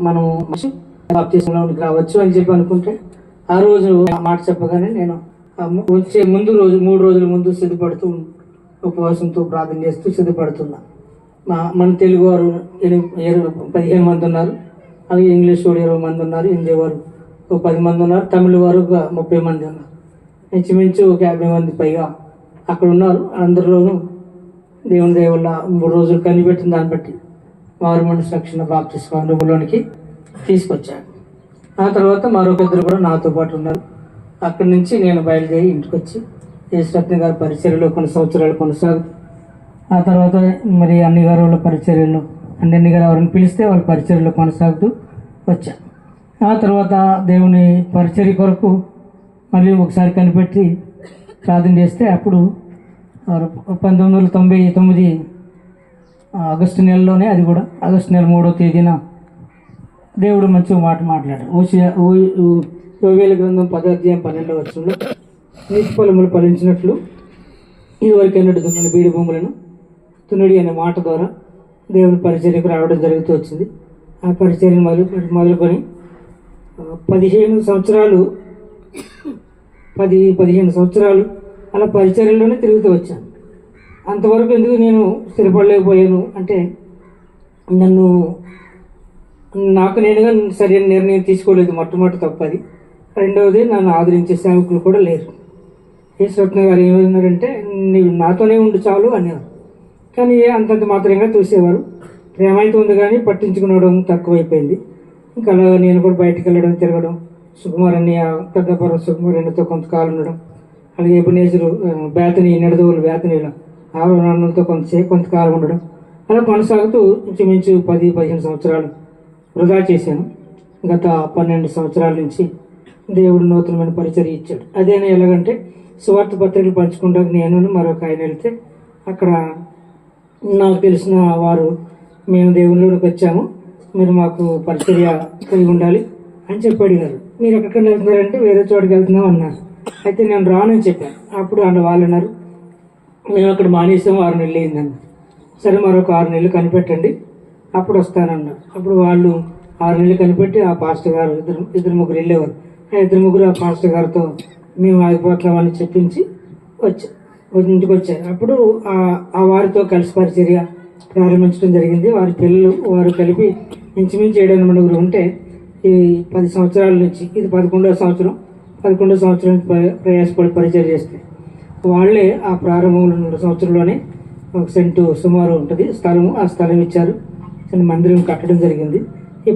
మనం బాప్తిస్మంలోనికి రావచ్చు అని చెప్పి అనుకుంటే ఆ రోజు మాట చెప్పగానే నేను వచ్చే ముందు రోజు 3 రోజుల ముందు సిద్ధపడుతూ ఉపవాసంతో ప్రార్థన చేస్తూ సిద్ధపడుతున్నా. మన తెలుగు వారు 15 మంది ఉన్నారు, అలాగే ఇంగ్లీష్ వారు 20 మంది ఉన్నారు, హిందీ వారు 10 మంది ఉన్నారు, తమిళ వారు 30 మంది ఉన్నారు. ఇంచుమించు 50 మంది పైగా అక్కడ ఉన్నారు. అందరిలోనూ దేవుని దయ వల్ల 3 రోజులు కనిపెట్టిన దాన్ని బట్టి వారు మనిషి రక్షణ బాప్తిస్మ అనుభవంలోనికి తీసుకొచ్చాను. ఆ తర్వాత మరొక ఇద్దరు కూడా నాతో పాటు ఉన్నారు. అక్కడి నుంచి నేను బయలుదేరి ఇంటికి వచ్చి యేసురత్న గారి పరిచర్యలో కొన్ని సంవత్సరాలు కొనసాగుతూ, ఆ తర్వాత మరి అన్ని గారు వాళ్ళ పరిచర్యలో అన్ని గారు ఎవరిని పిలిస్తే వాళ్ళ పరిచర్యలో కొనసాగుతూ వచ్చాను. ఆ తర్వాత దేవుని పరిచర్య కొరకు మళ్ళీ ఒకసారి కనిపెట్టి ప్రార్థన చేస్తే అప్పుడు 1999 ఆగస్టు నెలలోనే, అది కూడా ఆగస్టు నెల 3వ తేదీన దేవుడు మంచి మాట మాట్లాడాడు. యోవేలు గ్రంథం 10వ అధ్యాయం 12వ వచనంలో నీతి ఫలములు ఫలించినట్లు ఇదివరకు ఎన్నడూ దున్నని బీడు భూములను తునుడి అనే మాట ద్వారా దేవుని పరిచర్యకు రావడం జరుగుతూ వచ్చింది. ఆ పరిచర్యను మొదలుకొని 15 సంవత్సరాలు అలా పరిచర్యలోనే తిరుగుతూ వచ్చాను. అంతవరకు ఎందుకు నేను స్థిరపడలేకపోయాను అంటే, నాకు నేనుగా సరైన నిర్ణయం తీసుకోలేదు. మొట్టమొదటి తప్పది. రెండవది, నన్ను ఆదరించే సేవకులు కూడా లేరు. యేసురత్న గారు ఏమన్నారంటే, నీవు నాతోనే ఉండు చాలు అనేవారు. కానీ అంతంత మాత్రంగా చూసేవారు. ప్రేమ అయితే ఉంది కానీ పట్టించుకునడం తక్కువైపోయింది. ఇంకా అలా నేను కూడా బయటకు వెళ్ళడం, తిరగడం, సుకుమార్ అన్నయ్య, పెద్దపురం సుకుమార్ అన్నతో కొంతకాలం ఉండడం, అలాగే ఎబినేజరు బేతని నిడదవులు బేతనీలో ఆరోనాన్నలతో కొంతకాలం ఉండడం, అలా కొనసాగుతూ ఇంచుమించు 10-15 సంవత్సరాలు వృధా చేశాను. గత 12 సంవత్సరాల నుంచి దేవుడు నూతనమైన పరిచర్య ఇచ్చాడు. అదేనా ఎలాగంటే, సువార్త పత్రికలు పంచుకుంటాక నేను మరొక ఆయన వెళ్తే అక్కడ నాకు తెలిసిన వారు, మేము దేవుళ్ళలోకి వచ్చాము, మీరు మాకు పరిచర్య కలిగి ఉండాలి అని చెప్పి అడిగారు. మీరు ఎక్కడికైనా వెళ్తున్నారంటే వేరే చోటుకి వెళ్తున్నాం అన్నారు. అయితే నేను రానని చెప్పాను. అప్పుడు వాళ్ళు అన్నారు, మేము అక్కడ మానేసాము, 6 నెలలు అయిందన్నారు. సరే, మరొక 6 నెలలు కనిపెట్టండి, అప్పుడు వస్తానన్నారు. అప్పుడు వాళ్ళు 6 నెలలు కనిపెట్టి ఆ పాస్టర్ గారు ఇద్దరు ముగ్గురు వెళ్ళేవారు. ఆ 2-3 ఆ పాస్టర్ గారితో మేము ఆగిపోతామని చెప్పించి ఇంటికి వచ్చారు. అప్పుడు ఆ వారితో కలిసి పరిచర్య ప్రారంభించడం జరిగింది. వారి పిల్లలు వారు కలిపి ఇంచుమించు 7-8 ఉంటే ఈ 10 సంవత్సరాల నుంచి, ఇది 11వ సంవత్సరం ప్రయాసపడి పరిచయం చేస్తే వాళ్ళే ఆ ప్రారంభంలో 2 సంవత్సరంలోనే 1 సెంటు సుమారు ఉంటుంది స్థలము. ఆ స్థలం ఇచ్చారు. చిన్న మందిరం కట్టడం జరిగింది.